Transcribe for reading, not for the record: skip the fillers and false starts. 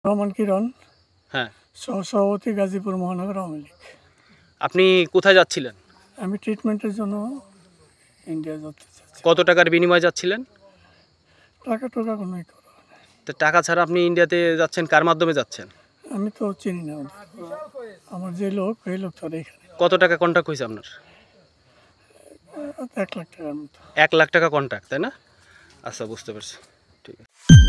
রহমান কিরণ, হ্যাঁ, সহসভাপতি, গাজীপুর মহানগর আওয়ামী লীগ। আপনি কোথায় যাচ্ছিলেন? আমি ট্রিটমেন্টের জন্য ইন্ডিয়া যেতে চাচ্ছি। কত টাকার বিনিময়ে যাচ্ছিলেন? টাকা টোকা কোনোই করো না। তো টাকা ছাড়া আপনি ইন্ডিয়াতে যাচ্ছেন, কার মাধ্যমে যাচ্ছেন? আমি তো চিনি না ওদের। আমার যে লোক এই লোক তো এখানে কত টাকা কন্ট্যাক্ট হয়েছে আপনার? 1 লাখ টাকার মতো। 1 লাখ টাকা কন্ট্যাক্ট, তাই না? আচ্ছা, বুঝতে পারছি, ঠিক আছে।